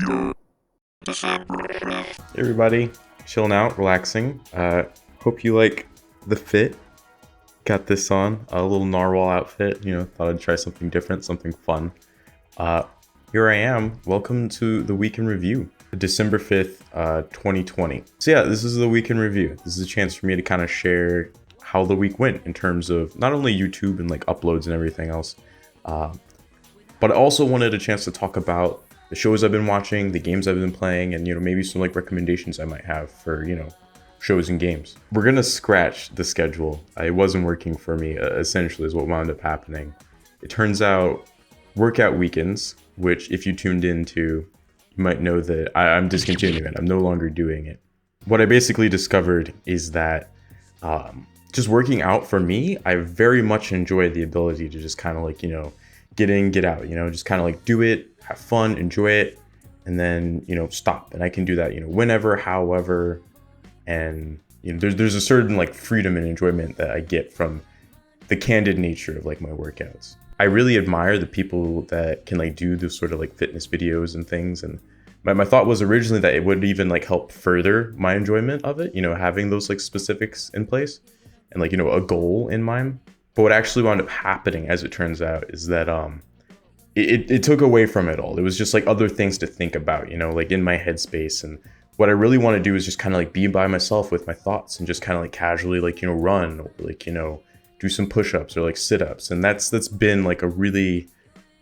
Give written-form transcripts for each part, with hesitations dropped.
Hey everybody, chilling out, relaxing. Hope you like the fit. Got this on, a little narwhal outfit, thought I'd try something different, something fun. Here I am, welcome to the Week in Review, December 5th, 2020. So yeah, this is the Week in Review. This is a chance for me to kind of share how the week went in terms of not only YouTube and like uploads and everything else, but I also wanted a chance to talk about the shows I've been watching, the games I've been playing, and maybe some like recommendations I might have for shows and games. We're gonna scratch the schedule. It wasn't working for me, essentially is what wound up happening. It turns out workout weekends, which if you tuned into, you might know that I'm discontinuing it. I'm no longer doing it. What I basically discovered is that just working out for me, I very much enjoy the ability to just kind of like, get in, get out, just kind of like do it, have fun, enjoy it, and then, stop. And I can do that, whenever, however, and there's a certain like freedom and enjoyment that I get from the candid nature of like my workouts. I really admire the people that can like do those sort of like fitness videos and things. And my thought was originally that it would even like help further my enjoyment of it, having those like specifics in place and like, a goal in mind. But what actually wound up happening, as it turns out, is that it took away from it all. It was just like other things to think about, like in my headspace. And what I really want to do is just kind of like be by myself with my thoughts and just kind of like casually like, run or like, do some push-ups or like sit-ups. And that's been like a really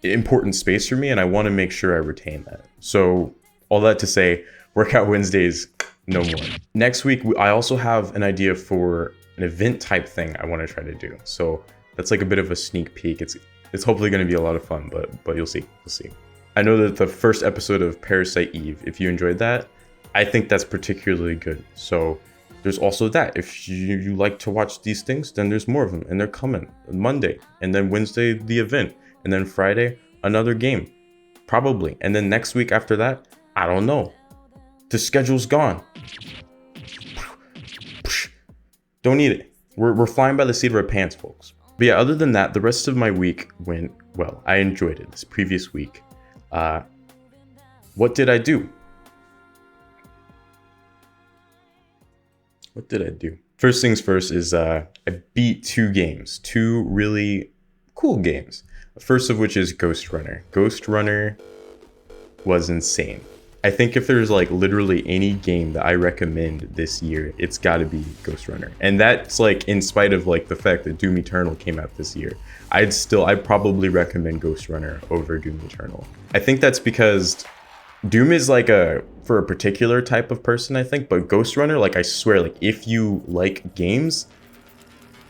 important space for me. And I want to make sure I retain that. So all that to say, workout Wednesdays, no more. Next week, I also have an idea for an event type thing I want to try to do. So that's like a bit of a sneak peek. It's hopefully going to be a lot of fun, but you'll see. We'll see. I know that the first episode of Parasite Eve, if you enjoyed that, I think that's particularly good. So there's also that. If you like to watch these things, then there's more of them, and they're coming Monday, and then Wednesday the event, and then Friday another game, probably, and then next week after that, I don't know. The schedule's gone. Don't need it. We're flying by the seat of our pants, folks. But yeah, other than that, the rest of my week went well. I enjoyed it this previous week. What did I do? What did I do? First things first is I beat two really cool games. The first of which is Ghostrunner. Ghostrunner was insane. I think if there's like literally any game that I recommend this year, it's got to be Ghostrunner. And that's like in spite of like the fact that Doom Eternal came out this year. I'd probably recommend Ghostrunner over Doom Eternal. I think that's because Doom is like for a particular type of person, I think, but Ghostrunner, like I swear, like if you like games,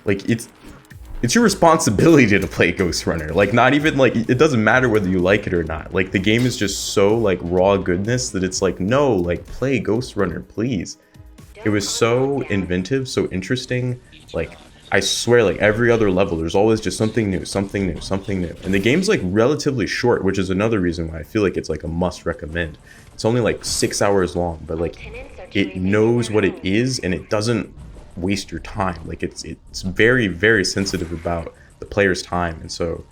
like it's your responsibility to play Ghostrunner. Like not even like, it doesn't matter whether you like it or not. Like the game is just so like raw goodness that it's like, no, like play Ghostrunner, please. It was so inventive, so interesting. Like I swear, like every other level, there's always just something new. And the game's like relatively short, which is another reason why I feel like it's like a must recommend. It's only like 6 hours long, but like it knows what it is and it doesn't waste your time. Like it's very, very sensitive about the player's time. And so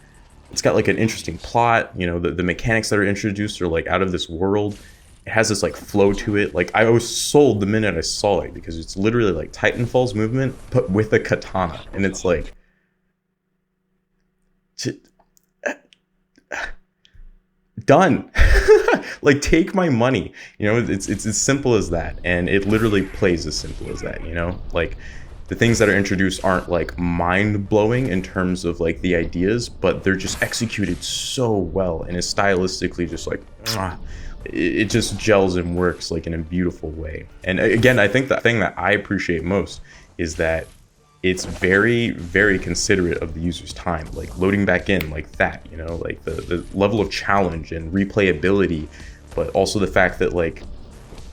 it's got like an interesting plot, the mechanics that are introduced are like out of this world. It has this like flow to it. Like I was sold the minute I saw it because it's literally like Titanfall's movement but with a katana, and it's like done. Like take my money. It's as simple as that, and it literally plays as simple as that. Like the things that are introduced aren't like mind-blowing in terms of like the ideas, but they're just executed so well, and it's stylistically just like it just gels and works like in a beautiful way. And again, I think the thing that I appreciate most is that it's very, very considerate of the user's time, like loading back in like that, like the level of challenge and replayability, but also the fact that like,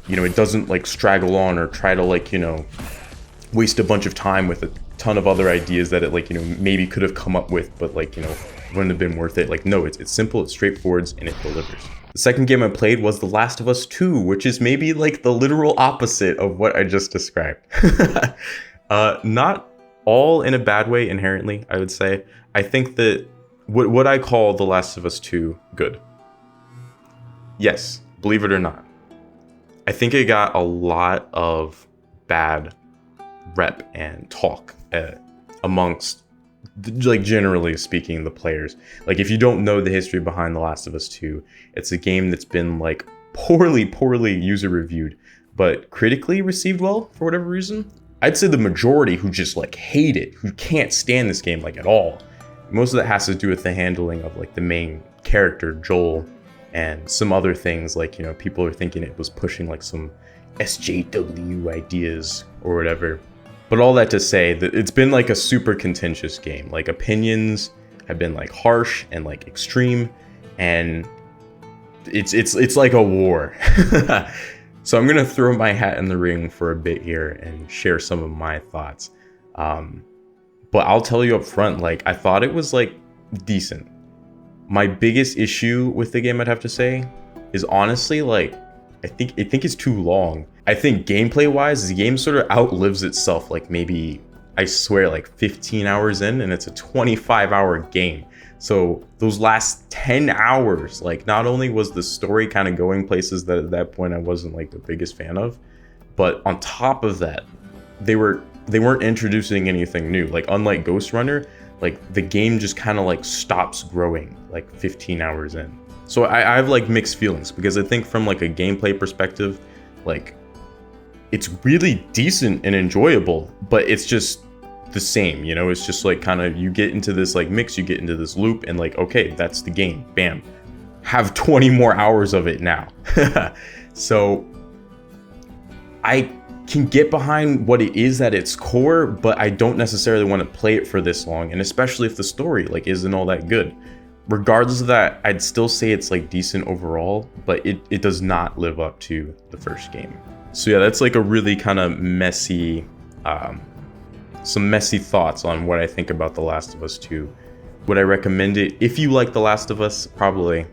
it doesn't like straggle on or try to like, waste a bunch of time with a ton of other ideas that it like, maybe could have come up with, but like, wouldn't have been worth it. Like, no, it's simple, it's straightforward, and it delivers. The second game I played was The Last of Us 2, which is maybe like the literal opposite of what I just described. Not all in a bad way inherently, I would say. I think that what I call The Last of Us 2 good. Yes, believe it or not, I think it got a lot of bad rep and talk amongst, like, generally speaking, the players. Like, if you don't know the history behind The Last of Us 2, it's a game that's been like poorly user reviewed, but critically received well for whatever reason. I'd say the majority who just like hate it, who can't stand this game like at all. Most of that has to do with the handling of like the main character, Joel, and some other things, like, you know, people are thinking it was pushing like some SJW ideas or whatever. But all that to say that it's been like a super contentious game. Like, opinions have been like harsh and like extreme, and it's like a war. So I'm gonna throw my hat in the ring for a bit here and share some of my thoughts. But I'll tell you up front, like, I thought it was like decent. My biggest issue with the game, I'd have to say, is honestly, like, I think it's too long. I think gameplay wise, the game sort of outlives itself, like maybe, I swear, like 15 hours in, and it's a 25-hour game. So those last 10 hours, like, not only was the story kind of going places that at that point I wasn't like the biggest fan of, but on top of that, they weren't introducing anything new. Like, unlike Ghostrunner, like, the game just kind of like stops growing like 15 hours in. So I have like mixed feelings, because I think from like a gameplay perspective, like, it's really decent and enjoyable, but it's just the same, you know? It's just like kind of, you get into this like mix, you get into this loop, and like, okay, that's the game, bam, have 20 more hours of it now. So I can get behind what it is at its core, but I don't necessarily want to play it for this long, and especially if the story like isn't all that good. Regardless of that, I'd still say it's like decent overall, but it does not live up to the first game. So yeah, that's like a really kind of messy, some messy thoughts on what I think about The Last of Us 2. Would I recommend it? If you like The Last of Us, probably.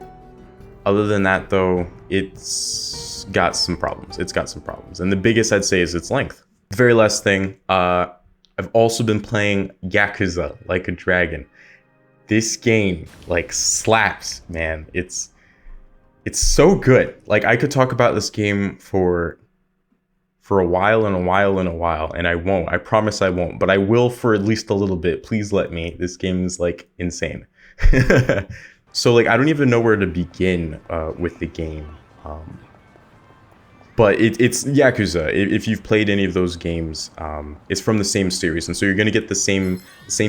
Other than that though, it's got some problems. And the biggest I'd say is its length. Very last thing, I've also been playing Yakuza Like a Dragon. This game like slaps, man. It's so good. Like, I could talk about this game for a while, and I won't. I promise I won't, but I will for at least a little bit. Please let me. This game is like insane. So like, I don't even know where to begin with the game. But it's Yakuza. If you've played any of those games, it's from the same series, and so you're gonna get the same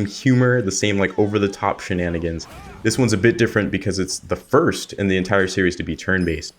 humor, the same like over-the-top shenanigans. This one's a bit different because it's the first in the entire series to be turn-based.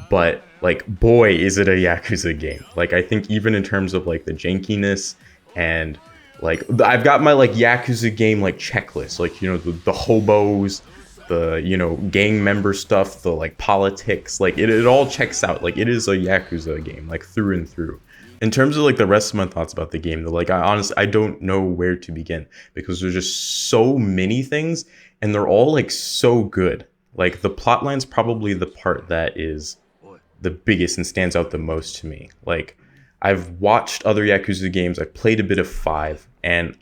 But like, boy, is it a Yakuza game. Like, I think even in terms of like the jankiness, and like, I've got my like Yakuza game like checklist, like, you know, the hobos, the, you know, gang member stuff, the like politics, like it all checks out. Like, it is a Yakuza game, like through and through. In terms of like the rest of my thoughts about the game, though, like, I honestly, I don't know where to begin, because there's just so many things, and they're all like so good. Like, the plotline's probably the part that is the biggest and stands out the most to me. Like, I've watched other Yakuza games, I've played a bit of 5, and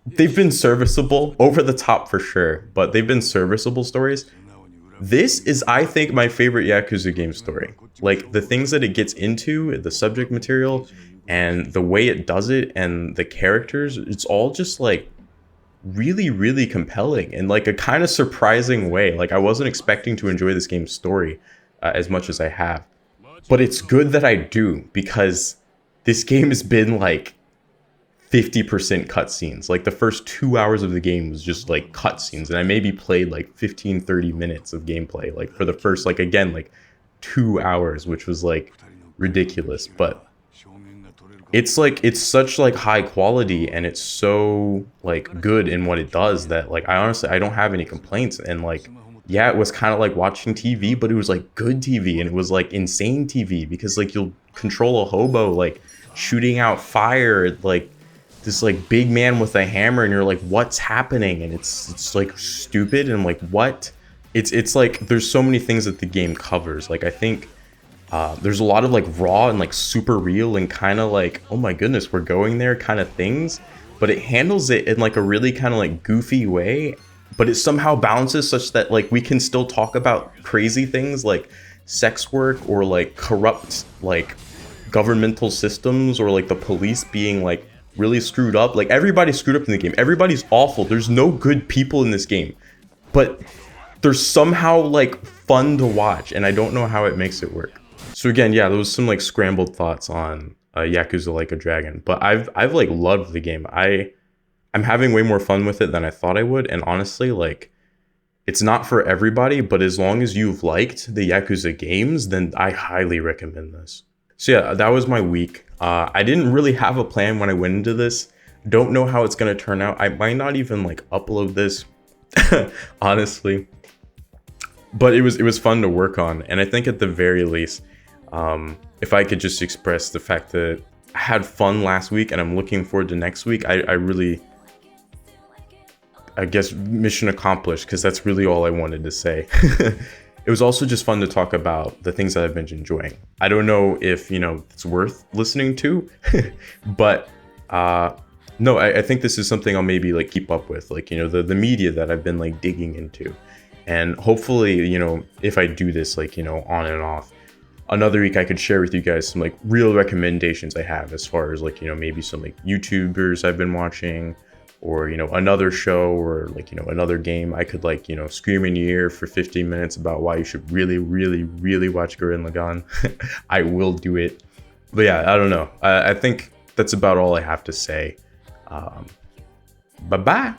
they've been serviceable, over the top for sure, but they've been serviceable stories. This is, I think, my favorite Yakuza game story. Like, the things that it gets into, the subject material, and the way it does it, and the characters, it's all just like really compelling in like a kind of surprising way. Like, I wasn't expecting to enjoy this game's story as much as I have. But it's good that I do, because this game has been like 50% cutscenes. Like, the first 2 hours of the game was just like cutscenes, and I maybe played like 15-30 minutes of gameplay, like for the first, like, again, like 2 hours, which was like ridiculous. But it's like, it's such like high quality, and it's so like good in what it does, that like, I honestly, I don't have any complaints. And like, yeah, it was kind of like watching TV, but it was like good TV, and it was like insane TV, because like, you'll control a hobo like shooting out fire, like this like big man with a hammer, and you're like, what's happening? And it's like stupid, and like, what? It's like, there's so many things that the game covers. Like, I think there's a lot of like raw and like super real and kind of like, oh my goodness, we're going there kind of things, but it handles it in like a really kind of like goofy way. But it somehow balances such that like we can still talk about crazy things like sex work or like corrupt like governmental systems or like the police being like really screwed up. Like everybody's screwed up in the game. Everybody's awful. There's no good people in this game. But they're somehow like fun to watch, and I don't know how it makes it work. So again, yeah, there was some like scrambled thoughts on Yakuza Like a Dragon, but I've like loved the game. I'm having way more fun with it than I thought I would, and honestly, like, it's not for everybody, but as long as you've liked the Yakuza games, then I highly recommend this. So yeah, that was my week. I didn't really have a plan when I went into this. Don't know how it's gonna turn out. I might not even like upload this, honestly. But it was fun to work on, and I think at the very least, if I could just express the fact that I had fun last week and I'm looking forward to next week, I guess mission accomplished, because that's really all I wanted to say. It was also just fun to talk about the things that I've been enjoying. I don't know if, it's worth listening to, but no, I think this is something I'll maybe like keep up with, like, the media that I've been like digging into. And hopefully, if I do this, like, on and off, another week I could share with you guys some like real recommendations I have as far as like, maybe some like YouTubers I've been watching, or, another show, or like, another game. I could like, scream in your ear for 15 minutes about why you should really, really, really watch Gurren Lagann. I will do it. But yeah, I don't know. I think that's about all I have to say. Bye-bye.